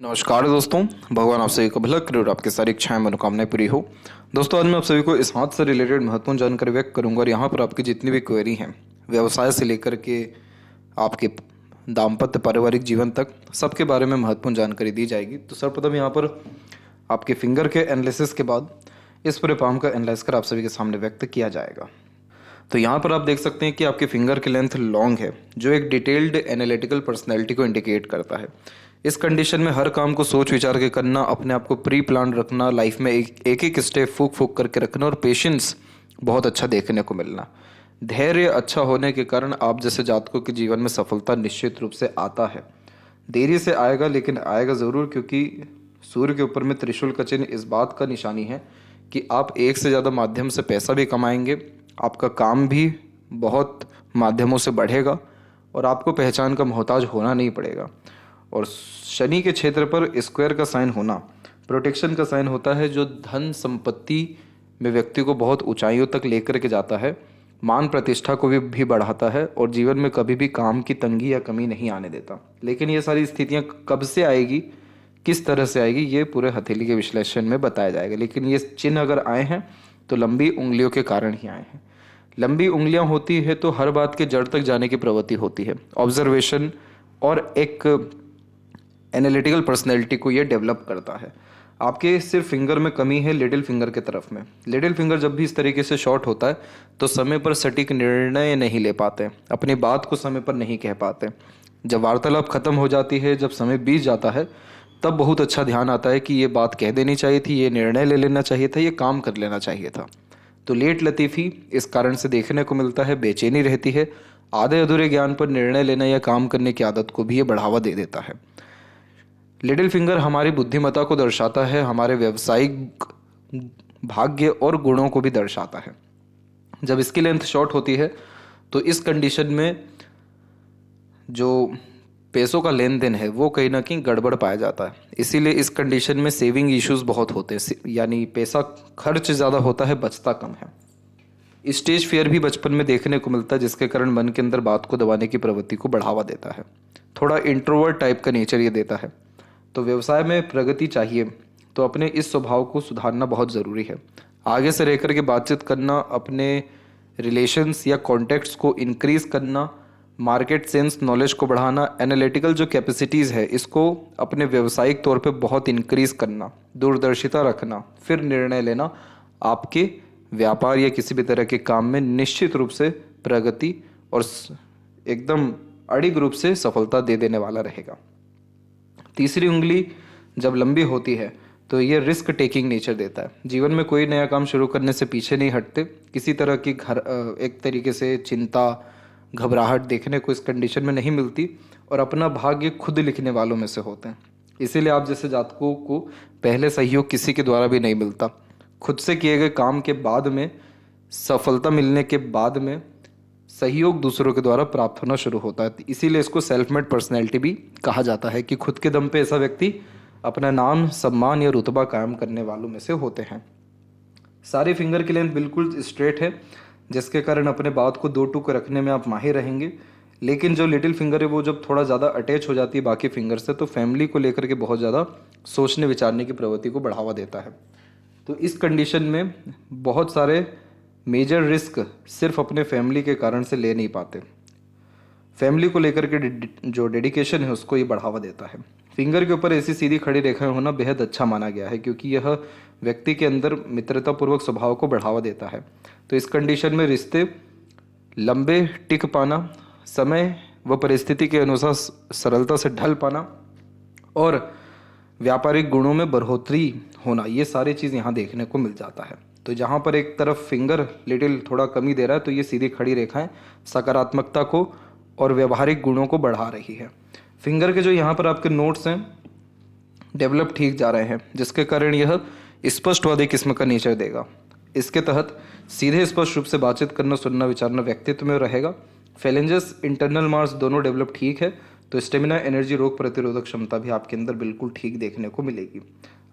नमस्कार दोस्तों, भगवान आप सभी को भला करे और आपकी सारी इच्छाएं मनोकामनाएं पूरी हो। दोस्तों, आज मैं आप सभी को इस हाथ से रिलेटेड महत्वपूर्ण जानकारी व्यक्त करूंगा और यहाँ पर आपकी जितनी भी क्वेरी हैं, व्यवसाय से लेकर के आपके दाम्पत्य पारिवारिक जीवन तक, सबके बारे में महत्वपूर्ण जानकारी दी जाएगी। तो सर्वप्रथम यहाँ पर आपके फिंगर के एनालिसिस के बाद इस पूरे पाम का एनालाइज कर आप सभी के सामने व्यक्त किया जाएगा। तो यहाँ पर आप देख सकते हैं कि आपके फिंगर की लेंथ लॉन्ग है, जो एक डिटेल्ड एनालिटिकल पर्सनैलिटी को इंडिकेट करता है। इस कंडीशन में हर काम को सोच विचार के करना, अपने आप को प्री प्लान रखना, लाइफ में एक एक स्टेप फूक फूक करके रखना और पेशेंस बहुत अच्छा देखने को मिलना। धैर्य अच्छा होने के कारण आप जैसे जातकों के जीवन में सफलता निश्चित रूप से आता है। देरी से आएगा लेकिन आएगा ज़रूर, क्योंकि सूर्य के ऊपर में त्रिशूल का चिन्ह इस बात का निशानी है कि आप एक से ज़्यादा माध्यम से पैसा भी कमाएंगे, आपका काम भी बहुत माध्यमों से बढ़ेगा और आपको पहचान का मोहताज होना नहीं पड़ेगा। और शनि के क्षेत्र पर स्क्वायर का साइन होना प्रोटेक्शन का साइन होता है, जो धन संपत्ति में व्यक्ति को बहुत ऊंचाइयों तक लेकर के जाता है, मान प्रतिष्ठा को भी बढ़ाता है और जीवन में कभी भी काम की तंगी या कमी नहीं आने देता। लेकिन ये सारी स्थितियां कब से आएगी, किस तरह से आएगी, ये पूरे हथेली के विश्लेषण में बताया जाएगा। लेकिन ये चिन्ह अगर आए हैं तो लंबी उंगलियों के कारण ही आए हैं। लंबी उंगलियां होती है तो हर बात के जड़ तक जाने की प्रवृत्ति होती है। ऑब्जर्वेशन और एक एनालिटिकल पर्सनैलिटी को ये डेवलप करता है। आपके सिर्फ फिंगर में कमी है लिटिल फिंगर के तरफ में। लिटिल फिंगर जब भी इस तरीके से शॉर्ट होता है तो समय पर सटीक निर्णय नहीं ले पाते, अपनी बात को समय पर नहीं कह पाते। जब वार्तालाप खत्म हो जाती है, जब समय बीत जाता है, तब बहुत अच्छा ध्यान आता है कि ये बात कह देनी चाहिए थी, ये निर्णय ले लेना चाहिए था, ये काम कर लेना चाहिए था। तो लेट लतीफ़ी इस कारण से देखने को मिलता है, बेचैनी रहती है। आधे अधूरे ज्ञान पर निर्णय लेना या काम करने की आदत को भी ये बढ़ावा दे देता है। लिटिल फिंगर हमारी बुद्धिमत्ता को दर्शाता है, हमारे व्यावसायिक भाग्य और गुणों को भी दर्शाता है। जब इसकी लेंथ शॉर्ट होती है तो इस कंडीशन में जो पैसों का लेन देन है वो कहीं ना कहीं गड़बड़ पाया जाता है। इसीलिए इस कंडीशन में सेविंग इश्यूज बहुत होते हैं, यानी पैसा खर्च ज़्यादा होता है, बचता कम है। स्टेज फियर भी बचपन में देखने को मिलता है, जिसके कारण मन के अंदर बात को दबाने की प्रवृत्ति को बढ़ावा देता है। थोड़ा इंट्रोवर्ट टाइप का नेचर ये देता है। तो व्यवसाय में प्रगति चाहिए तो अपने इस स्वभाव को सुधारना बहुत ज़रूरी है। आगे से रह कर के बातचीत करना, अपने रिलेशंस या कॉन्टेक्ट्स को इंक्रीज करना, मार्केट सेंस नॉलेज को बढ़ाना, एनालिटिकल जो कैपेसिटीज़ है इसको अपने व्यावसायिक तौर पे बहुत इंक्रीज करना, दूरदर्शिता रखना, फिर निर्णय लेना, आपके व्यापार या किसी भी तरह के काम में निश्चित रूप से प्रगति और एकदम अड़िग रूप से सफलता दे देने वाला रहेगा। तीसरी उंगली जब लंबी होती है तो ये रिस्क टेकिंग नेचर देता है। जीवन में कोई नया काम शुरू करने से पीछे नहीं हटते। किसी तरह की एक तरीके से चिंता, घबराहट देखने को इस कंडीशन में नहीं मिलती और अपना भाग्य खुद लिखने वालों में से होते हैं। इसीलिए आप जैसे जातकों को पहले सहयोग किसी के द्वारा भी नहीं मिलता। खुद से किए गए काम के बाद में, सफलता मिलने के बाद में सहयोग दूसरों के द्वारा प्राप्त होना शुरू होता है। इसीलिए इसको सेल्फ मेड पर्सनैलिटी भी कहा जाता है कि खुद के दम पे ऐसा व्यक्ति अपना नाम, सम्मान या रुतबा कायम करने वालों में से होते हैं। सारे फिंगर की लेंथ बिल्कुल स्ट्रेट है, जिसके कारण अपने बात को दो टूक रखने में आप माहिर रहेंगे। लेकिन जो लिटिल फिंगर है वो जब थोड़ा ज़्यादा अटैच हो जाती है बाकी फिंगर से, तो फैमिली को लेकर के बहुत ज़्यादा सोचने विचारने की प्रवृत्ति को बढ़ावा देता है। तो इस कंडीशन में बहुत सारे मेजर रिस्क सिर्फ अपने फैमिली के कारण से ले नहीं पाते। फैमिली को लेकर के जो डेडिकेशन है उसको ये बढ़ावा देता है। फिंगर के ऊपर ऐसी सीधी खड़ी रेखाएं होना बेहद अच्छा माना गया है, क्योंकि यह व्यक्ति के अंदर मित्रतापूर्वक स्वभाव को बढ़ावा देता है। तो इस कंडीशन में रिश्ते लंबे टिक पाना, समय व परिस्थिति के अनुसार सरलता से ढल पाना और व्यापारिक गुणों में बढ़ोतरी होना, ये सारी चीज़ यहाँ देखने को मिल जाता है। तो जहाँ पर एक तरफ फिंगर लिटिल थोड़ा कमी दे रहा है तो ये सीधी खड़ी रेखाएं सकारात्मकता को और व्यवहारिक गुणों को बढ़ा रही है। फिंगर के जो यहाँ पर आपके नोट्स हैं डेवलप ठीक जा रहे हैं, जिसके कारण यह स्पष्टवादी किस्म का नेचर देगा। इसके तहत सीधे स्पष्ट रूप से बातचीत करना, सुनना, विचारना व्यक्तित्व में रहेगा। फैलेंजस, इंटरनल मार्स दोनों डेवलप ठीक है। तो स्टेमिना, एनर्जी, रोग प्रतिरोधक क्षमता भी आपके अंदर बिल्कुल ठीक देखने को मिलेगी।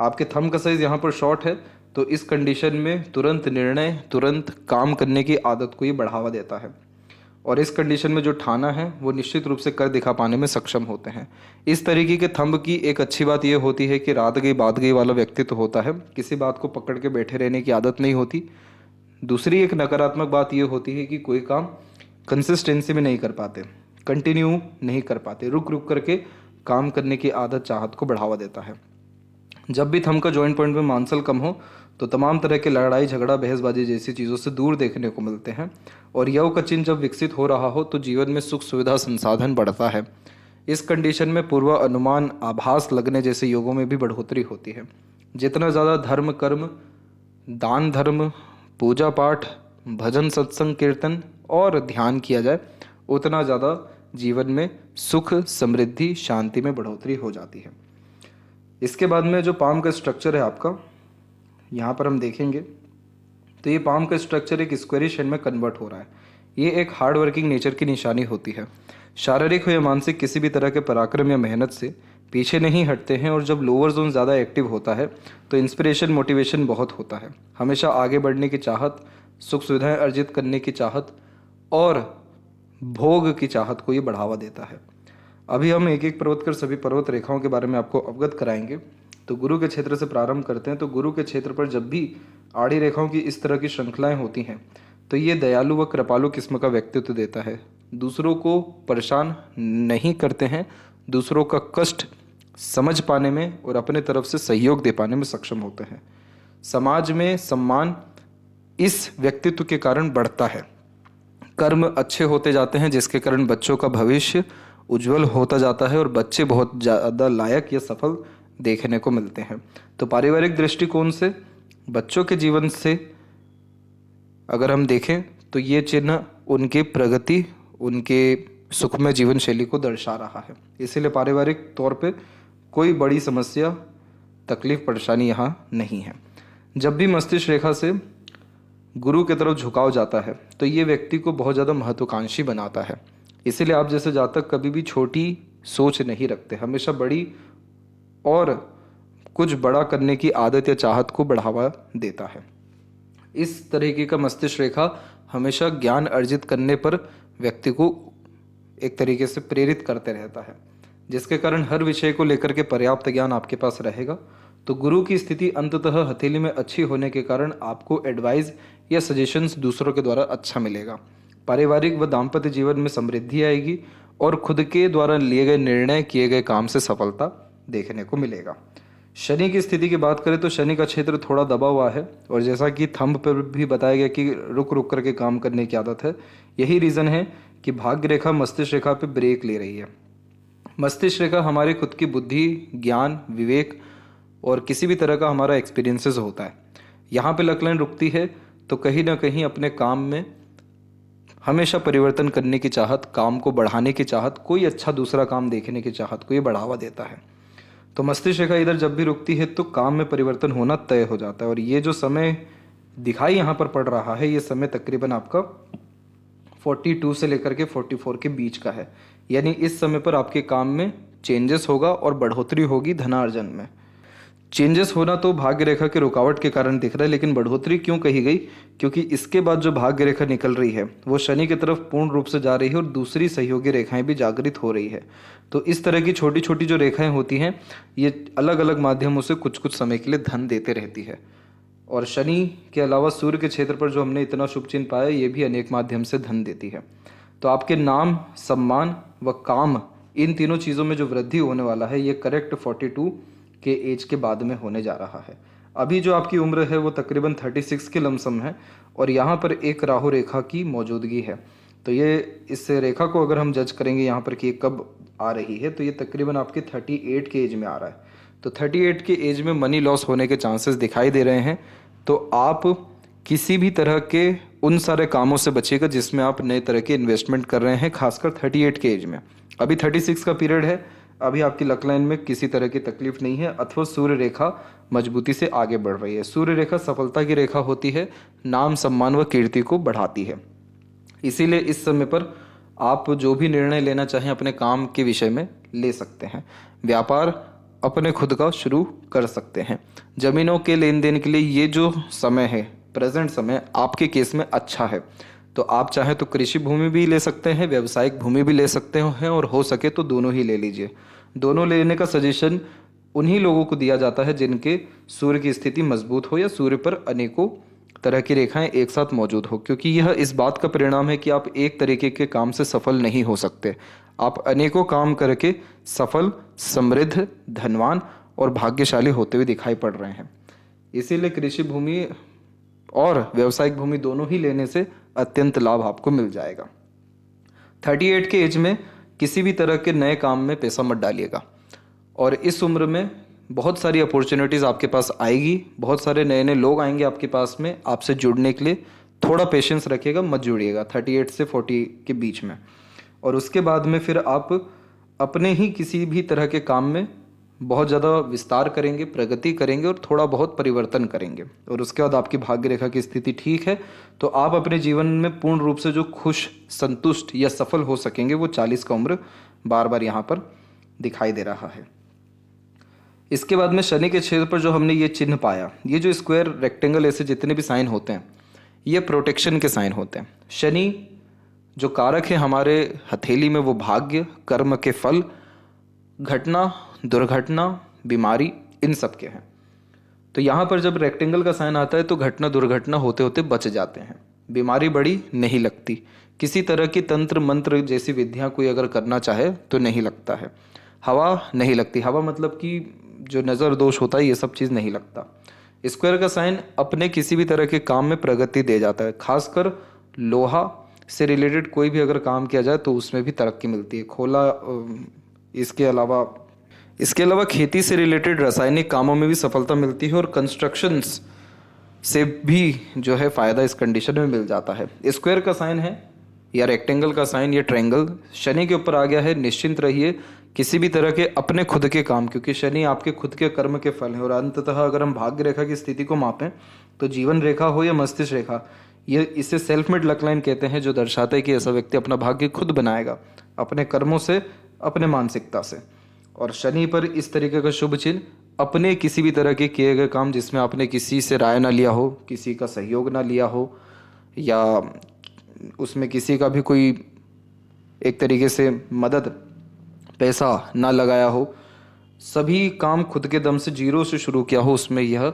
आपके थंब का साइज यहाँ पर शॉर्ट है, तो इस कंडीशन में तुरंत निर्णय, तुरंत काम करने की आदत को ये बढ़ावा देता है। और इस कंडीशन में जो ठाना है वो निश्चित रूप से कर दिखा पाने में सक्षम होते हैं। इस तरीके के थंब की एक अच्छी बात यह होती है कि रात गई बात गई वाला व्यक्तित्व होता है, किसी बात को पकड़ के बैठे रहने की आदत नहीं होती। दूसरी एक नकारात्मक बात यह होती है कि कोई काम कंसिस्टेंसी में नहीं कर पाते, कंटिन्यू नहीं कर पाते, रुक रुक करके काम करने की आदत चाहत को बढ़ावा देता है। जब भी थंब का जॉइंट पॉइंट में मांसल कम हो तो तमाम तरह के लड़ाई झगड़ा बहसबाजी जैसी चीज़ों से दूर देखने को मिलते हैं। और यव का चिन्ह जब विकसित हो रहा हो तो जीवन में सुख सुविधा संसाधन बढ़ता है। इस कंडीशन में पूर्व अनुमान आभास लगने जैसे योगों में भी बढ़ोतरी होती है। जितना ज़्यादा धर्म कर्म दान धर्म पूजा पाठ भजन सत्संग कीर्तन और ध्यान किया जाए उतना ज़्यादा जीवन में सुख समृद्धि शांति में बढ़ोतरी हो जाती है। इसके बाद में जो पाम का स्ट्रक्चर है आपका, यहाँ पर हम देखेंगे तो ये पाम का स्ट्रक्चर एक स्क्वेरिश शेप में कन्वर्ट हो रहा है। ये एक हार्ड वर्किंग नेचर की निशानी होती है। शारीरिक हो या मानसिक किसी भी तरह के पराक्रम या मेहनत से पीछे नहीं हटते हैं। और जब लोअर जोन ज़्यादा एक्टिव होता है तो इंस्पिरेशन मोटिवेशन बहुत होता है। हमेशा आगे बढ़ने की चाहत, सुख सुविधाएं अर्जित करने की चाहत और भोग की चाहत को ये बढ़ावा देता है। अभी हम एक एक पर्वत कर सभी पर्वत रेखाओं के बारे में आपको अवगत कराएंगे। तो गुरु के क्षेत्र से प्रारंभ करते हैं। तो गुरु के क्षेत्र पर जब भी आड़ी रेखाओं की इस तरह की श्रृंखलाएं होती हैं तो ये दयालु व कृपालु किस्म का व्यक्तित्व देता है। दूसरों को परेशान नहीं करते हैं, दूसरों का कष्ट समझ पाने में और अपने तरफ से सहयोग दे पाने में सक्षम होते हैं। समाज में सम्मान इस व्यक्तित्व के कारण बढ़ता है। कर्म अच्छे होते जाते हैं जिसके कारण बच्चों का भविष्य उज्जवल होता जाता है और बच्चे बहुत ज़्यादा लायक या सफल देखने को मिलते हैं। तो पारिवारिक दृष्टिकोण से बच्चों के जीवन से अगर हम देखें तो ये चिन्ह उनकी प्रगति उनके सुखमय जीवन शैली को दर्शा रहा है। इसीलिए पारिवारिक तौर पे कोई बड़ी समस्या तकलीफ परेशानी यहाँ नहीं है। जब भी मस्तिष्क रेखा से गुरु की तरफ झुकाव जाता है तो ये व्यक्ति को बहुत ज़्यादा महत्वाकांक्षी बनाता है। इसीलिए आप जैसे जातक कभी भी छोटी सोच नहीं रखते, हमेशा बड़ी और कुछ बड़ा करने की आदत या चाहत को बढ़ावा देता है। इस तरीके का मस्तिष्क रेखा हमेशा ज्ञान अर्जित करने पर व्यक्ति को एक तरीके से प्रेरित करते रहता है, जिसके कारण हर विषय को लेकर के पर्याप्त ज्ञान आपके पास रहेगा। तो गुरु की स्थिति अंततः हथेली में अच्छी होने के कारण आपको एडवाइस या सजेशंस दूसरों के द्वारा अच्छा मिलेगा। पारिवारिक व दाम्पत्य जीवन में समृद्धि आएगी और खुद के द्वारा लिए गए निर्णय किए गए काम से सफलता देखने को मिलेगा। शनि की स्थिति की बात करें तो शनि का क्षेत्र थोड़ा दबा हुआ है और जैसा कि थंब पर भी बताया गया कि रुक रुक करके काम करने की आदत है। यही रीज़न है कि भाग्य रेखा मस्तिष्क रेखा पे ब्रेक ले रही है। मस्तिष्क रेखा हमारे खुद की बुद्धि ज्ञान विवेक और किसी भी तरह का हमारा एक्सपीरियंसेस होता है। यहाँ पे लक लाइन रुकती है तो कहीं ना कहीं अपने काम में हमेशा परिवर्तन करने की चाहत, काम को बढ़ाने की चाहत, कोई अच्छा दूसरा काम देखने की चाहत को ये बढ़ावा देता है। तो मस्तिष्क रेखा इधर जब भी रुकती है तो काम में परिवर्तन होना तय हो जाता है। और ये जो समय दिखाई यहाँ पर पड़ रहा है ये समय तकरीबन आपका 42 से लेकर के 44 के बीच का है। यानी इस समय पर आपके काम में चेंजेस होगा और बढ़ोतरी होगी धनार्जन में। चेंजेस होना तो भाग्य रेखा के रुकावट के कारण दिख रहा है, लेकिन बढ़ोतरी क्यों कही गई? क्योंकि इसके बाद जो भाग्य रेखा निकल रही है वो शनि की तरफ पूर्ण रूप से जा रही है और दूसरी सहयोगी रेखाएं भी जागृत हो रही है। तो इस तरह की छोटी छोटी जो रेखाएं होती हैं ये अलग अलग माध्यमों से कुछ कुछ समय के लिए धन देते रहती है। और शनि के अलावा सूर्य के क्षेत्र पर जो हमने इतना शुभ चिन्ह पाया ये भी अनेक माध्यम से धन देती है। तो आपके नाम सम्मान व काम इन तीनों चीज़ों में जो वृद्धि होने वाला है ये करेक्ट 42 के एज के बाद में होने जा रहा है। अभी जो आपकी उम्र है वो तकरीबन 36 के लमसम है और यहाँ पर एक राहु रेखा की मौजूदगी है। तो ये इस रेखा को अगर हम जज करेंगे यहाँ पर कि ये कब आ रही है तो ये तकरीबन आपके 38 के एज में आ रहा है। तो 38 के एज में मनी लॉस होने के चांसेस दिखाई दे रहे हैं। तो आप किसी भी तरह के उन सारे कामों से बचिएगा जिसमें आप नए तरह के इन्वेस्टमेंट कर रहे हैं, खासकर 38 के एज में। अभी 36 का पीरियड है, अभी आपकी लक लाइन में किसी तरह की तकलीफ नहीं है अथवा सूर्य रेखा मजबूती से आगे बढ़ रही है। सूर्य रेखा सफलता की रेखा होती है, नाम सम्मान व कीर्ति को बढ़ाती है। इसीलिए इस समय पर आप जो भी निर्णय लेना चाहें अपने काम के विषय में ले सकते हैं। व्यापार अपने खुद का शुरू कर सकते हैं। जमीनों के लेन देन के लिए ये जो समय है, प्रेजेंट समय आपके केस में अच्छा है। तो आप चाहें तो कृषि भूमि भी ले सकते हैं, व्यावसायिक भूमि भी ले सकते हैं, और हो सके तो दोनों ही ले लीजिए। दोनों लेने का सजेशन उन्हीं लोगों को दिया जाता है जिनके सूर्य की स्थिति मजबूत हो या सूर्य पर अनेकों तरह की रेखाएं एक साथ मौजूद हो, क्योंकि यह इस बात का परिणाम है कि आप एक तरीके के काम से सफल नहीं हो सकते। आप अनेकों काम करके सफल, समृद्ध, धनवान और भाग्यशाली होते हुए दिखाई पड़ रहे हैं। इसीलिए कृषि भूमि और व्यावसायिक भूमि दोनों ही लेने से अत्यंत लाभ आपको मिल जाएगा। 38 के एज में किसी भी तरह के नए काम में पैसा मत डालिएगा, और इस उम्र में बहुत सारी अपॉर्चुनिटीज़ आपके पास आएगी, बहुत सारे नए नए लोग आएंगे आपके पास में आपसे जुड़ने के लिए। थोड़ा पेशेंस रखिएगा, मत जुड़िएगा 38 से 40 के बीच में। और उसके बाद में फिर आप अपने ही किसी भी तरह के काम में बहुत ज़्यादा विस्तार करेंगे, प्रगति करेंगे और थोड़ा बहुत परिवर्तन करेंगे। और उसके बाद आपकी भाग्य रेखा की स्थिति ठीक है तो आप अपने जीवन में पूर्ण रूप से जो खुश, संतुष्ट या सफल हो सकेंगे, वो 40 का उम्र बार बार यहाँ पर दिखाई दे रहा है। इसके बाद में शनि के क्षेत्र पर जो हमने ये चिन्ह पाया, ये जो स्क्वायर, रेक्टेंगल, ऐसे जितने भी साइन होते हैं, ये प्रोटेक्शन के साइन होते हैं। शनि जो कारक है हमारे हथेली में, वो भाग्य, कर्म के फल, घटना, दुर्घटना, बीमारी, इन सब के हैं। तो यहाँ पर जब रेक्टेंगल का साइन आता है तो घटना दुर्घटना होते होते बच जाते हैं, बीमारी बड़ी नहीं लगती, किसी तरह की तंत्र मंत्र जैसी विधियाँ कोई अगर करना चाहे तो नहीं लगता है, हवा नहीं लगती, हवा मतलब कि जो नज़र दोष होता है ये सब चीज़ नहीं लगता। स्क्वायर का साइन अपने किसी भी तरह के काम में प्रगति दे जाता है, खासकर लोहा से रिलेटेड कोई भी अगर काम किया जाए तो उसमें भी तरक्की मिलती है। खोला, इसके अलावा खेती से रिलेटेड रासायनिक कामों में भी सफलता मिलती है, और कंस्ट्रक्शंस से भी जो है फ़ायदा इस कंडीशन में मिल जाता है। स्क्वायर का साइन है या रेक्टेंगल का साइन या ट्रायंगल शनि के ऊपर आ गया है, निश्चिंत रहिए किसी भी तरह के अपने खुद के काम, क्योंकि शनि आपके खुद के कर्म के फल है। और अंततः अगर हम भाग्य रेखा की स्थिति को मापें तो जीवन रेखा हो या मस्तिष्क रेखा, ये इसे सेल्फ मेड लक लाइन कहते हैं, जो दर्शाता है कि ऐसा व्यक्ति अपना भाग्य खुद बनाएगा अपने कर्मों से, अपने मानसिकता से। और शनि पर इस तरीके का शुभ चिन्ह अपने किसी भी तरह के किए गए काम जिसमें आपने किसी से राय ना लिया हो, किसी का सहयोग ना लिया हो, या उसमें किसी का भी कोई एक तरीके से मदद, पैसा ना लगाया हो, सभी काम खुद के दम से जीरो से शुरू किया हो, उसमें यह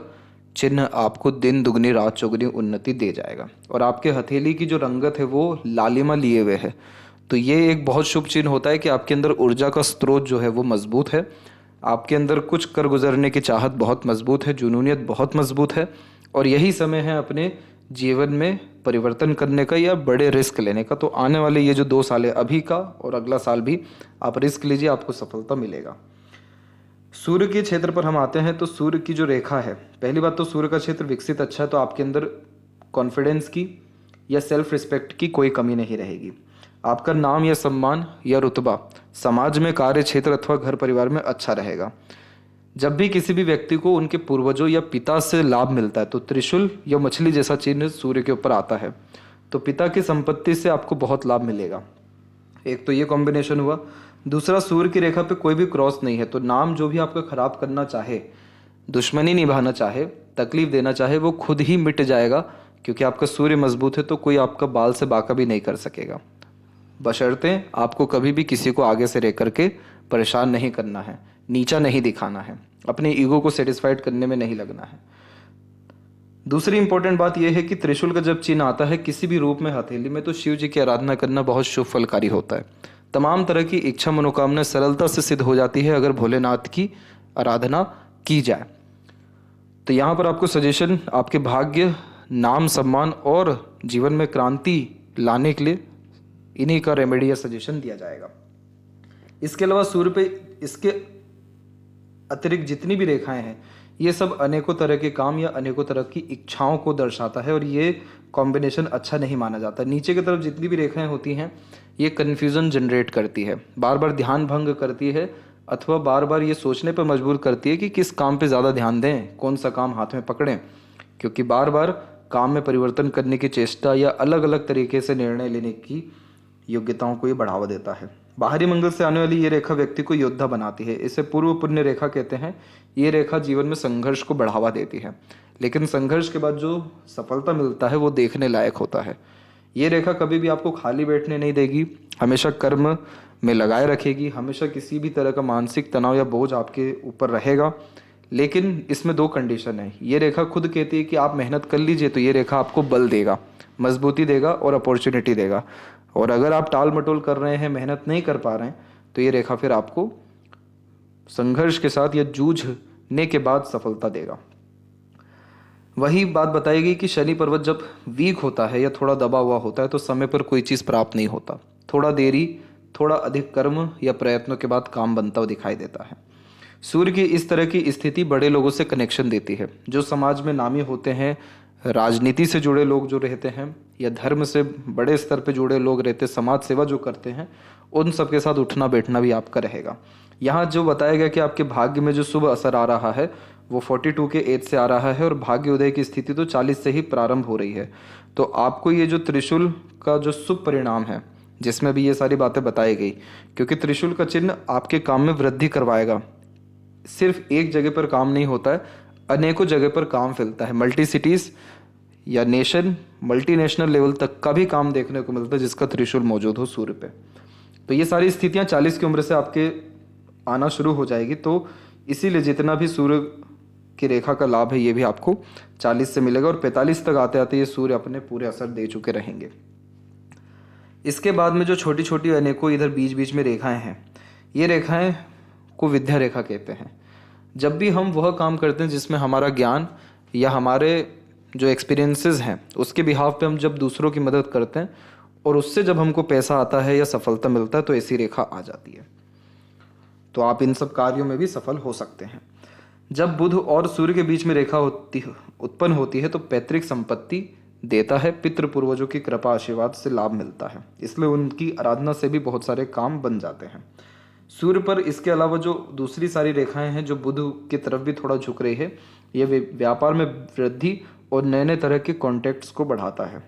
चिन्ह आपको दिन दुगनी रात चौगुनी उन्नति दे जाएगा। और आपके हथेली की जो रंगत है वो लालिमा लिए हुए है, तो ये एक बहुत शुभ चिन्ह होता है कि आपके अंदर ऊर्जा का स्रोत जो है वो मजबूत है, आपके अंदर कुछ कर गुजरने की चाहत बहुत मजबूत है, जुनूनियत बहुत मजबूत है, और यही समय है अपने जीवन में परिवर्तन करने का या बड़े रिस्क लेने का। तो आने वाले ये जो 2 साल है, अभी का और अगला साल भी आप रिस्क लीजिए, आपको सफलता मिलेगा। सूर्य के क्षेत्र पर हम आते हैं तो सूर्य की जो रेखा है, पहली बात तो सूर्य का क्षेत्र विकसित अच्छा है, तो आपके अंदर कॉन्फिडेंस की या सेल्फ रिस्पेक्ट की कोई कमी नहीं रहेगी। आपका नाम या सम्मान या रुतबा समाज में, कार्य क्षेत्र अथवा घर परिवार में अच्छा रहेगा। जब भी किसी भी व्यक्ति को उनके पूर्वजों या पिता से लाभ मिलता है तो त्रिशूल या मछली जैसा चिन्ह सूर्य के ऊपर आता है, तो पिता की संपत्ति से आपको बहुत लाभ मिलेगा। एक तो ये कॉम्बिनेशन हुआ। दूसरा, सूर्य की रेखा पे कोई भी क्रॉस नहीं है, तो नाम जो भी आपका खराब करना चाहे, दुश्मनी निभाना चाहे, तकलीफ देना चाहे, वो खुद ही मिट जाएगा, क्योंकि आपका सूर्य मजबूत है तो कोई आपका बाल से बाका भी नहीं कर सकेगा। बशर्ते आपको कभी भी किसी को आगे से रह करके परेशान नहीं करना है, नीचा नहीं दिखाना है, अपने ईगो को सेटिस्फाइड करने में नहीं लगना है। दूसरी इंपॉर्टेंट बात यह है कि त्रिशूल का जब चिन्ह आता है किसी भी रूप में हथेली में, तो शिव जी की आराधना करना बहुत शुभ फलकारी होता है। तमाम तरह की इच्छा मनोकामना सरलता से सिद्ध हो जाती है अगर भोलेनाथ की आराधना की जाए। तो यहाँ पर आपको सजेशन आपके भाग्य, नाम, सम्मान और जीवन में क्रांति लाने के लिए इन्हीं का रेमेडी या सजेशन दिया जाएगा। इसके अलावा सूर्य पे इसके अतिरिक्त जितनी भी रेखाएं हैं, ये सब अनेकों तरह के काम या अनेकों तरह की इच्छाओं को दर्शाता है, और ये कॉम्बिनेशन अच्छा नहीं माना जाता। नीचे की तरफ जितनी भी रेखाएं होती हैं ये कन्फ्यूज़न जनरेट करती है, बार बार ध्यान भंग करती है, अथवा बार बार ये सोचने पर मजबूर करती है कि किस काम पे ज़्यादा ध्यान दें, कौन सा काम हाथ में पकड़ें, क्योंकि बार बार काम में परिवर्तन करने की चेष्टा या अलग अलग तरीके से निर्णय लेने की योग्यताओं को ये बढ़ावा देता है। बाहरी मंगल से आने वाली ये रेखा व्यक्ति को योद्धा बनाती है, इसे पूर्व पुण्य रेखा कहते हैं। ये रेखा जीवन में संघर्ष को बढ़ावा देती है, लेकिन संघर्ष के बाद जो सफलता मिलता है वो देखने लायक होता है। ये रेखा कभी भी आपको खाली बैठने नहीं देगी, हमेशा कर्म में लगाए रखेगी, हमेशा किसी भी तरह का मानसिक तनाव या बोझ आपके ऊपर रहेगा। लेकिन इसमें दो कंडीशन है। ये रेखा खुद कहती है कि आप मेहनत कर लीजिए, तो ये रेखा आपको बल देगा, मजबूती देगा और अपॉर्चुनिटी देगा। और अगर आप टाल मटोल कर रहे हैं, मेहनत नहीं कर पा रहे हैं, तो ये रेखा फिर आपको संघर्ष के साथ या जूझने के बाद सफलता देगा। वही बात बताएगी कि शनि पर्वत जब वीक होता है या थोड़ा दबा हुआ होता है तो समय पर कोई चीज़ प्राप्त नहीं होता, थोड़ा देरी, थोड़ा अधिक कर्म या प्रयत्नों के बाद काम बनता हुआ दिखाई देता है। सूर्य की इस तरह की स्थिति बड़े लोगों से कनेक्शन देती है। जो समाज में नामी होते हैं, राजनीति से जुड़े लोग जो रहते हैं या धर्म से बड़े स्तर पे जुड़े लोग रहते, समाज सेवा जो करते हैं, उन सबके साथ उठना बैठना भी आपका रहेगा। यहाँ जो बताया गया कि आपके भाग्य में जो शुभ असर आ रहा है वो 42 के एज से आ रहा है और भाग्य उदय की स्थिति तो 40 से ही प्रारंभ हो रही है। तो आपको ये जो त्रिशूल का जो शुभ परिणाम है, जिसमें भी ये सारी बातें बताई गई, क्योंकि त्रिशूल का चिन्ह आपके काम में वृद्धि करवाएगा। सिर्फ एक जगह पर काम नहीं होता है, अनेकों जगह पर काम फैलता है। मल्टी सिटीज या नेशन, मल्टीनेशनल लेवल तक का भी काम देखने को मिलता है जिसका त्रिशूल मौजूद हो सूर्य पे। तो ये सारी स्थितियां 40 की उम्र से आपके आना शुरू हो जाएगी। तो इसीलिए जितना भी सूर्य की रेखा का लाभ है ये भी आपको 40 से मिलेगा और 45 तक आते आते ये सूर्य अपने पूरे असर दे चुके रहेंगे। इसके बाद में जो छोटी छोटी अनेकों इधर बीच बीच में रेखाएं हैं, ये रेखाएं को विद्या रेखा कहते हैं। जब भी हम वह काम करते हैं जिसमें हमारा ज्ञान या हमारे जो एक्सपीरियंसेस हैं उसके बिहाफ पे हम जब दूसरों की मदद करते हैं और उससे जब हमको पैसा आता है या सफलता मिलता है, तो ऐसी रेखा आ जाती है। तो आप इन सब कार्यों में भी सफल हो सकते हैं। जब बुध और सूर्य के बीच में रेखा उत्पन्न होती है तो पैतृक संपत्ति देता है, पितृ पूर्वजों की कृपा आशीर्वाद से लाभ मिलता है, इसलिए उनकी आराधना से भी बहुत सारे काम बन जाते हैं। सूर्य पर इसके अलावा जो दूसरी सारी रेखाएं हैं जो बुध की तरफ भी थोड़ा झुक रही है, ये व्यापार में वृद्धि और नए नए तरह के कॉन्टैक्ट्स को बढ़ाता है।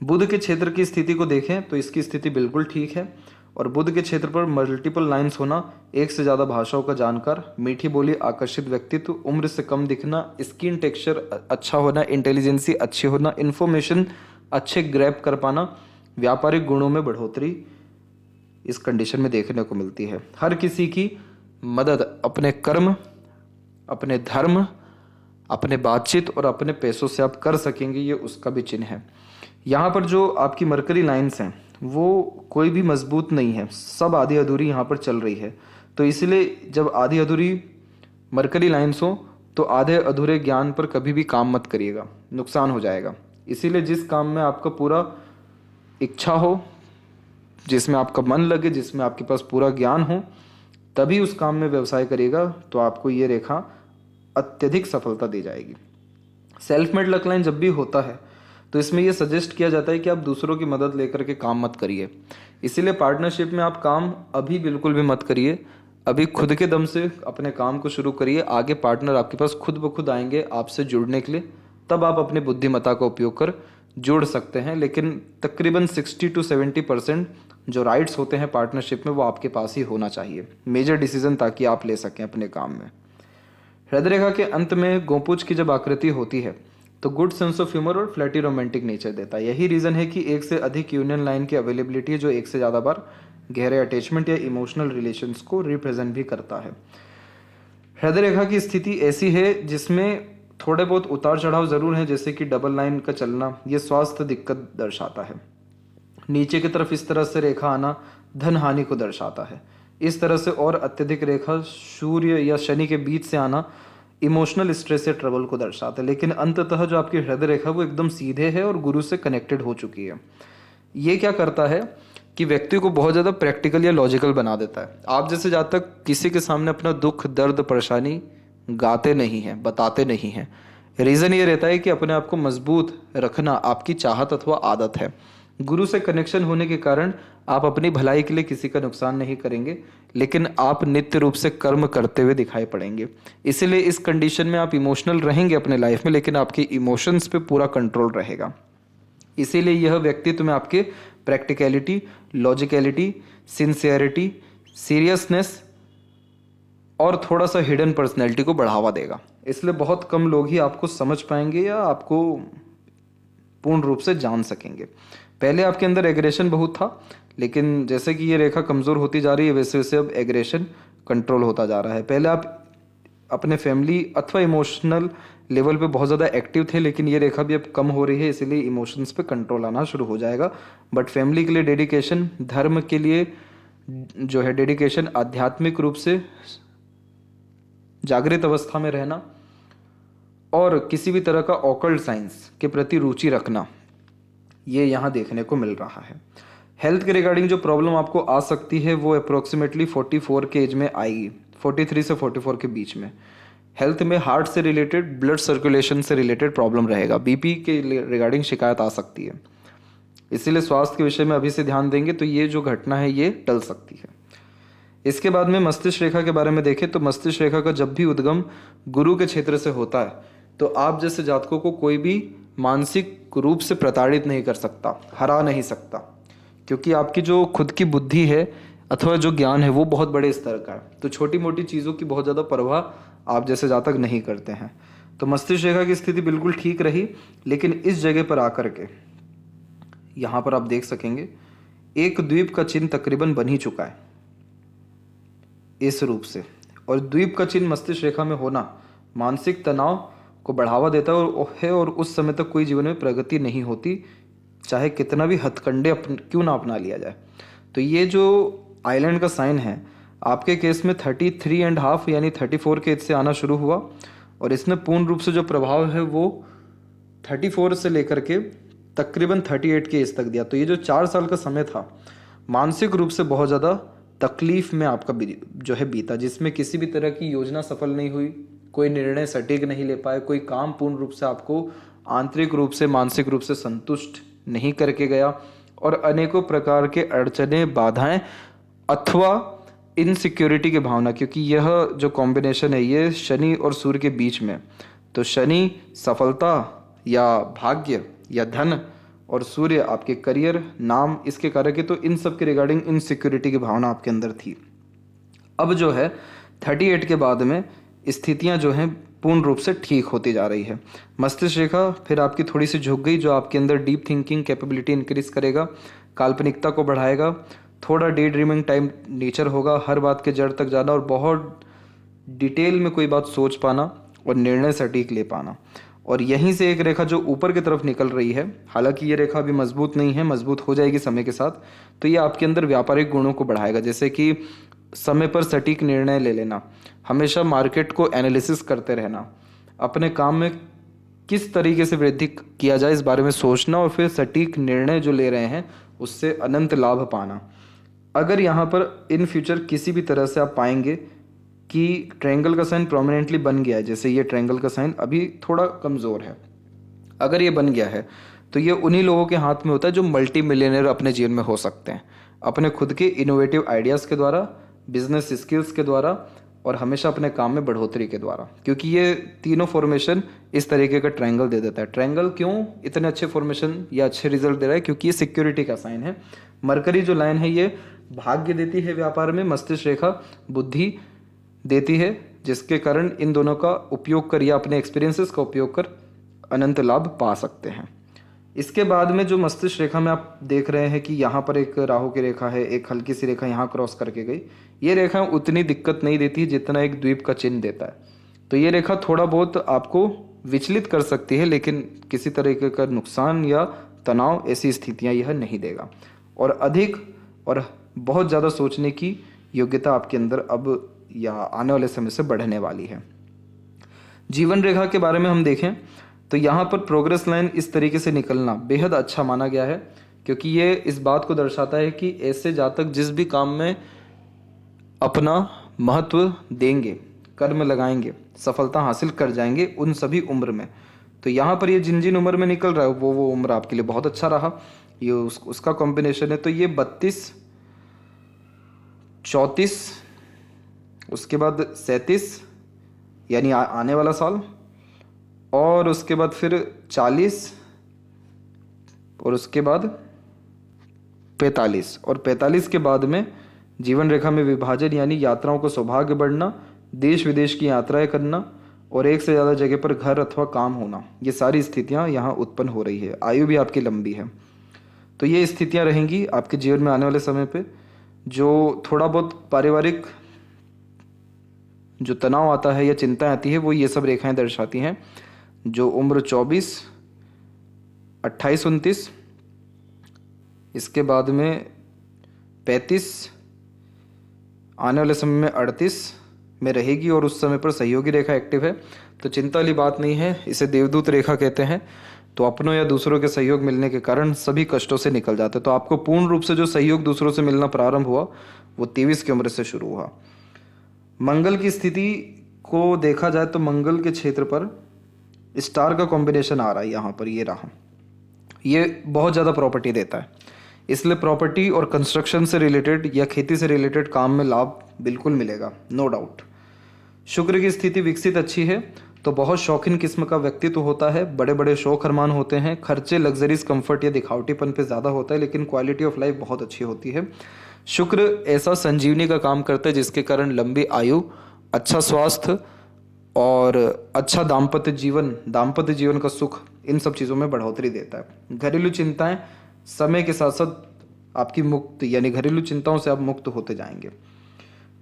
बुध के क्षेत्र की स्थिति को देखें तो इसकी स्थिति बिल्कुल ठीक है। और बुध के क्षेत्र पर मल्टीपल लाइंस होना, एक से ज़्यादा भाषाओं का जानकार, मीठी बोली, आकर्षित व्यक्तित्व, उम्र से कम दिखना, स्किन टेक्सचर अच्छा होना, इंटेलिजेंसी अच्छी होना, इन्फॉर्मेशन अच्छे ग्रैब कर पाना, व्यापारिक गुणों में बढ़ोतरी इस कंडीशन में देखने को मिलती है। हर किसी की मदद अपने कर्म, अपने धर्म, अपने बातचीत और अपने पैसों से आप कर सकेंगे, ये उसका भी चिन्ह है। यहाँ पर जो आपकी मरकरी लाइंस हैं वो कोई भी मजबूत नहीं है, सब आधी अधूरी यहाँ पर चल रही है। तो इसलिए जब आधी अधूरी मरकरी लाइंस हो तो आधे अधूरे ज्ञान पर कभी भी काम मत करिएगा, नुकसान हो जाएगा। इसीलिए जिस काम में आपका पूरा इच्छा हो, जिसमें आपका मन लगे, जिसमें आपके पास पूरा ज्ञान हो, तभी उस काम में व्यवसाय करिएगा, तो आपको ये रेखा अत्यधिक सफलता दे जाएगी। सेल्फ मेड लक लाइन जब भी होता है तो इसमें यह सजेस्ट किया जाता है कि आप दूसरों की मदद लेकर के काम मत करिए। इसीलिए पार्टनरशिप में आप काम अभी बिल्कुल भी मत करिए, अभी खुद के दम से अपने काम को शुरू करिए। आगे पार्टनर आपके पास खुद ब खुद आएंगे आपसे जुड़ने के लिए, तब आप अपनी बुद्धिमत्ता का उपयोग कर जुड़ सकते हैं। लेकिन तकरीबन 60 to 70% जो राइट्स होते हैं पार्टनरशिप में वो आपके पास ही होना चाहिए, मेजर डिसीजन, ताकि आप ले सकें अपने काम में। हृदय रेखा के अंत में गोपुज की जब आकृति होती है तो गुड सेंस ऑफ ह्यूमर और फ्लैटी रोमांटिक नेचर देता है। यही रीज़न है कि एक से अधिक यूनियन लाइन की अवेलेबिलिटी है जो एक से ज़्यादा बार गहरे अटैचमेंट या इमोशनल रिलेशंस को रिप्रेजेंट भी करता है। हृदय रेखा की स्थिति ऐसी है जिसमें थोड़े बहुत उतार चढ़ाव ज़रूर हैं, जैसे कि डबल लाइन का चलना, ये स्वास्थ्य दिक्कत दर्शाता है। नीचे की तरफ इस तरह से रेखा आना धन हानि को दर्शाता है। इस तरह से और अत्यधिक रेखा सूर्य या शनि के बीच से आना इमोशनल स्ट्रेस या ट्रबल को दर्शाता है। लेकिन अंततः जो आपकी हृदय रेखा वो एकदम सीधे है और गुरु से कनेक्टेड हो चुकी है। ये क्या करता है कि व्यक्ति को बहुत ज़्यादा प्रैक्टिकल या लॉजिकल बना देता है। आप जैसे जब तक किसी के सामने अपना दुख, दर्द, परेशानी गाते नहीं हैं, बताते नहीं हैं, रीज़न ये रहता है कि अपने आप को मजबूत रखना आपकी चाहत अथवा आदत है। गुरु से कनेक्शन होने के कारण आप अपनी भलाई के लिए किसी का नुकसान नहीं करेंगे, लेकिन आप नित्य रूप से कर्म करते हुए दिखाई पड़ेंगे। इसीलिए इस कंडीशन में आप इमोशनल रहेंगे अपने लाइफ में, लेकिन आपके इमोशंस पे पूरा कंट्रोल रहेगा। इसीलिए यह व्यक्तित्व में आपके प्रैक्टिकलिटी, लॉजिकलिटी, सिंसियरिटी, सीरियसनेस और थोड़ा सा हिडन पर्सनैलिटी को बढ़ावा देगा। इसलिए बहुत कम लोग ही आपको समझ पाएंगे या आपको पूर्ण रूप से जान सकेंगे। पहले आपके अंदर एग्रेशन बहुत था, लेकिन जैसे कि ये रेखा कमज़ोर होती जा रही है वैसे वैसे अब एग्रेशन कंट्रोल होता जा रहा है। पहले आप अपने फैमिली अथवा इमोशनल लेवल पे बहुत ज़्यादा एक्टिव थे, लेकिन ये रेखा भी अब कम हो रही है, इसीलिए इमोशंस पे कंट्रोल आना शुरू हो जाएगा। बट फैमिली के लिए डेडिकेशन, धर्म के लिए जो है डेडिकेशन, आध्यात्मिक रूप से जागृत अवस्था में रहना और किसी भी तरह का ऑकल्ट साइंस के प्रति रुचि रखना, ये यहाँ देखने को मिल रहा है। हेल्थ के रिगार्डिंग जो प्रॉब्लम आपको आ सकती है वो अप्रोक्सीमेटली 44 के एज में आएगी, 43 से 44 के बीच में। हेल्थ में हार्ट से रिलेटेड, ब्लड सर्कुलेशन से रिलेटेड प्रॉब्लम रहेगा, बीपी के रिगार्डिंग शिकायत आ सकती है, इसीलिए स्वास्थ्य के विषय में अभी से ध्यान देंगे तो ये जो घटना है ये टल सकती है। इसके बाद में मस्तिष्क रेखा के बारे में देखें तो मस्तिष्क रेखा का जब भी उद्गम गुरु के क्षेत्र से होता है तो आप जैसे जातकों को कोई भी मानसिक रूप से प्रताड़ित नहीं कर सकता, हरा नहीं सकता, क्योंकि आपकी जो खुद की बुद्धि है अथवा जो ज्ञान है वो बहुत बड़े स्तर का है, तो छोटी मोटी चीज़ों की बहुत ज़्यादा परवाह आप जैसे जातक नहीं करते हैं। तो मस्तिष्क रेखा की स्थिति बिल्कुल ठीक रही, लेकिन इस जगह पर आकर के यहाँ पर आप देख सकेंगे एक द्वीप का चिन्ह तकरीबन बन ही चुका है इस रूप से, और द्वीप का चिन्ह मस्तिष्क रेखा में होना मानसिक तनाव को बढ़ावा देता है और उस समय तक कोई जीवन में प्रगति नहीं होती, चाहे कितना भी हथकंडे क्यों ना अपना लिया जाए। तो ये जो आइलैंड का साइन है आपके केस में 33.5 यानी 34 के एज से आना शुरू हुआ, और इसमें पूर्ण रूप से जो प्रभाव है वो 34 से लेकर के तकरीबन 38 के एज तक दिया। तो ये जो 4 साल का समय था मानसिक रूप से बहुत ज़्यादा तकलीफ में आपका जो है बीता, जिसमें किसी भी तरह की योजना सफल नहीं हुई, कोई निर्णय सटीक नहीं ले पाए, कोई काम पूर्ण रूप से आपको आंतरिक रूप से मानसिक रूप से संतुष्ट नहीं करके गया, और अनेकों प्रकार के अड़चनें, बाधाएं अथवा इनसिक्योरिटी की भावना, क्योंकि यह जो कॉम्बिनेशन है ये शनि और सूर्य के बीच में, तो शनि सफलता या भाग्य या धन और सूर्य आपके करियर, नाम, इसके कारक है, तो इन सब के रिगार्डिंग इनसिक्योरिटी की भावना आपके अंदर थी। अब जो है 38 के बाद में स्थितियां जो हैं पूर्ण रूप से ठीक होती जा रही है। मस्तिष्क रेखा फिर आपकी थोड़ी सी झुक गई, जो आपके अंदर डीप थिंकिंग कैपेबिलिटी इंक्रीज करेगा, काल्पनिकता को बढ़ाएगा, थोड़ा डे ड्रीमिंग टाइम नेचर होगा, हर बात के जड़ तक जाना और बहुत डिटेल में कोई बात सोच पाना और निर्णय सटीक ले पाना। और यहीं से एक रेखा जो ऊपर की तरफ निकल रही है, हालांकि ये रेखा अभी मजबूत नहीं है, मजबूत हो जाएगी समय के साथ, तो ये आपके अंदर व्यापारिक गुणों को बढ़ाएगा, जैसे कि समय पर सटीक निर्णय ले लेना, हमेशा मार्केट को एनालिसिस करते रहना, अपने काम में किस तरीके से वृद्धि किया जाए इस बारे में सोचना, और फिर सटीक निर्णय जो ले रहे हैं उससे अनंत लाभ पाना। अगर यहाँ पर इन फ्यूचर किसी भी तरह से आप पाएंगे कि ट्रायंगल का साइन प्रोमिनेंटली बन गया है, जैसे ये ट्रायंगल का साइन अभी थोड़ा कमज़ोर है, अगर ये बन गया है तो ये उन्हीं लोगों के हाथ में होता है जो मल्टी मिलियनर अपने जीवन में हो सकते हैं, अपने खुद के इनोवेटिव आइडियाज़ के द्वारा, बिजनेस स्किल्स के द्वारा और हमेशा अपने काम में बढ़ोतरी के द्वारा, क्योंकि ये तीनों फॉर्मेशन इस तरीके का ट्रायंगल दे देता है। ट्रायंगल क्यों इतने अच्छे फॉर्मेशन या अच्छे रिजल्ट दे रहा है? क्योंकि ये सिक्योरिटी का साइन है। मरकरी जो लाइन है ये भाग्य देती है व्यापार में, मस्तिष्क रेखा बुद्धि देती है, जिसके कारण इन दोनों का उपयोग कर या अपने एक्सपीरियंसेस का उपयोग कर अनंत लाभ पा सकते हैं। इसके बाद में जो मस्तिष्क रेखा में आप देख रहे हैं कि यहाँ पर एक राहु की रेखा है, एक हल्की सी रेखा यहाँ क्रॉस करके गई, ये रेखा उतनी दिक्कत नहीं देती जितना एक द्वीप का चिन्ह देता है। तो ये रेखा थोड़ा बहुत आपको विचलित कर सकती है, लेकिन किसी तरीके का नुकसान या तनाव ऐसी स्थितियाँ यह नहीं देगा, और अधिक और बहुत ज़्यादा सोचने की योग्यता आपके अंदर अब या आने वाले समय से बढ़ने वाली है। जीवन रेखा के बारे में हम देखें तो यहाँ पर प्रोग्रेस लाइन इस तरीके से निकलना बेहद अच्छा माना गया है, क्योंकि ये इस बात को दर्शाता है कि ऐसे जातक जिस भी काम में अपना महत्व देंगे, कर्म लगाएंगे, सफलता हासिल कर जाएंगे उन सभी उम्र में। तो यहाँ पर ये जिन जिन उम्र में निकल रहा है वो उम्र आपके लिए बहुत अच्छा रहा, ये उसका कॉम्बिनेशन है। तो ये 32, 34, उसके बाद 37 यानी आने वाला साल, और उसके बाद फिर 40, और उसके बाद 45, और 45 के बाद में जीवन रेखा में विभाजन यानी यात्राओं को सौभाग्य बढ़ना, देश विदेश की यात्राएं करना, और एक से ज़्यादा जगह पर घर अथवा काम होना, ये सारी स्थितियाँ यहाँ उत्पन्न हो रही है। आयु भी आपकी लंबी है। तो ये स्थितियाँ रहेंगी आपके जीवन में आने वाले समय पे। जो थोड़ा बहुत पारिवारिक जो तनाव आता है या चिंता आती है वो ये सब रेखाएं दर्शाती हैं। जो उम्र 24, 28, 29, इसके बाद में 35, आने वाले समय में 38 में रहेगी और उस समय पर सहयोगी रेखा एक्टिव है। तो चिंता वाली बात नहीं है, इसे देवदूत रेखा कहते हैं। तो अपनों या दूसरों के सहयोग मिलने के कारण सभी कष्टों से निकल जाते हैं। तो आपको पूर्ण रूप से जो सहयोग दूसरों से मिलना प्रारंभ हुआ वो 23 की उम्र से शुरू हुआ। मंगल की स्थिति को देखा जाए तो मंगल के क्षेत्र पर स्टार का कॉम्बिनेशन आ रहा है यहाँ पर, ये रहा। ये बहुत ज़्यादा प्रॉपर्टी देता है, इसलिए प्रॉपर्टी और कंस्ट्रक्शन से रिलेटेड या खेती से रिलेटेड काम में लाभ बिल्कुल मिलेगा, नो डाउट। शुक्र की स्थिति विकसित अच्छी है तो बहुत शौकीन किस्म का व्यक्तित्व होता है, बड़े बड़े शौक अरमान होते हैं, खर्चे लग्जरीज कंफर्ट या दिखावटीपन पे ज़्यादा होता है, लेकिन क्वालिटी ऑफ लाइफ बहुत अच्छी होती है। शुक्र ऐसा संजीवनी का काम करता है जिसके कारण लंबी आयु, अच्छा स्वास्थ्य और अच्छा दाम्पत्य जीवन का सुख, इन सब चीज़ों में बढ़ोतरी देता है। घरेलू चिंताएं समय के साथ साथ आपकी मुक्त यानी घरेलू चिंताओं से आप मुक्त होते जाएंगे।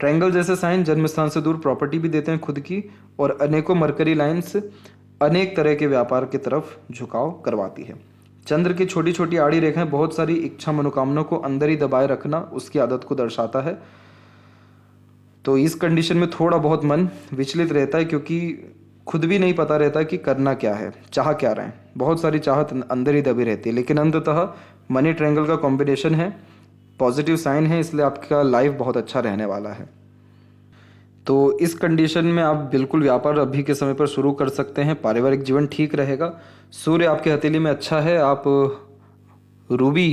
ट्रायंगल जैसे साइन जन्म स्थान से दूर प्रॉपर्टी भी देते हैं खुद की, और अनेकों मरकरी लाइन्स अनेक तरह के व्यापार की तरफ झुकाव करवाती है। चंद्र की छोटी छोटी आड़ी रेखाएं बहुत सारी इच्छा मनोकामनाओं को अंदर ही दबाए रखना उसकी आदत को दर्शाता है। तो इस कंडीशन में थोड़ा बहुत मन विचलित रहता है क्योंकि खुद भी नहीं पता रहता कि करना क्या है, चाह क्या रहे हैं। बहुत सारी चाहत अंदर ही दबी रहती है, लेकिन अंततः मनी ट्रायंगल का कॉम्बिनेशन है, पॉजिटिव साइन है, इसलिए आपका लाइफ बहुत अच्छा रहने वाला है। तो इस कंडीशन में आप बिल्कुल व्यापार अभी के समय पर शुरू कर सकते हैं। पारिवारिक जीवन ठीक रहेगा। सूर्य आपके हथेली में अच्छा है, आप रूबी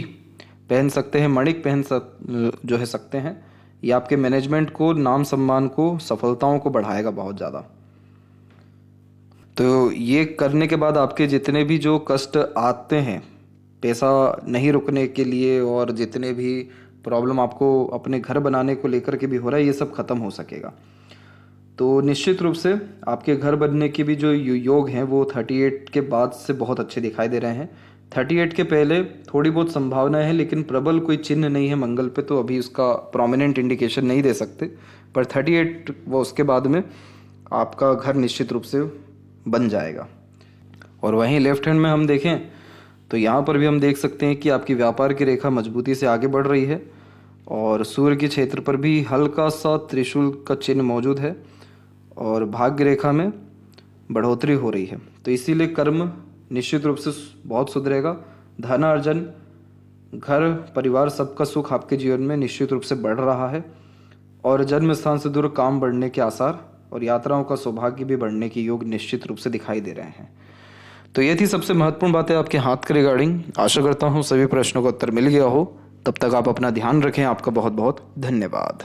पहन सकते हैं, मणिक जो है सकते हैं। ये आपके मैनेजमेंट को, नाम सम्मान को, सफलताओं को बढ़ाएगा बहुत ज़्यादा। तो ये करने के बाद आपके जितने भी जो कष्ट आते हैं पैसा नहीं रुकने के लिए, और जितने भी प्रॉब्लम आपको अपने घर बनाने को लेकर के भी हो रहा है, ये सब खत्म हो सकेगा। तो निश्चित रूप से आपके घर बनने के भी जो योग हैं वो 38 के बाद से बहुत अच्छे दिखाई दे रहे हैं। 38 के पहले थोड़ी बहुत संभावना है, लेकिन प्रबल कोई चिन्ह नहीं है मंगल पे, तो अभी उसका प्रोमिनेंट इंडिकेशन नहीं दे सकते। पर 38 वो उसके बाद में आपका घर निश्चित रूप से बन जाएगा। और वहीं लेफ्ट हैंड में हम देखें तो यहाँ पर भी हम देख सकते हैं कि आपकी व्यापार की रेखा मजबूती से आगे बढ़ रही है, और सूर्य के क्षेत्र पर भी हल्का सा त्रिशूल का चिन्ह मौजूद है, और भाग्य रेखा में बढ़ोतरी हो रही है। तो इसीलिए कर्म निश्चित रूप से बहुत सुधरेगा। धन अर्जन, घर परिवार, सबका सुख आपके जीवन में निश्चित रूप से बढ़ रहा है, और जन्म स्थान से दूर काम बढ़ने के आसार और यात्राओं का सौभाग्य भी बढ़ने के योग निश्चित रूप से दिखाई दे रहे हैं। तो ये थी सबसे महत्वपूर्ण बातें आपके हाथ के रिगार्डिंग। आशा करता हूँ सभी प्रश्नों का उत्तर मिल गया हो। तब तक आप अपना ध्यान रखें। आपका बहुत बहुत धन्यवाद।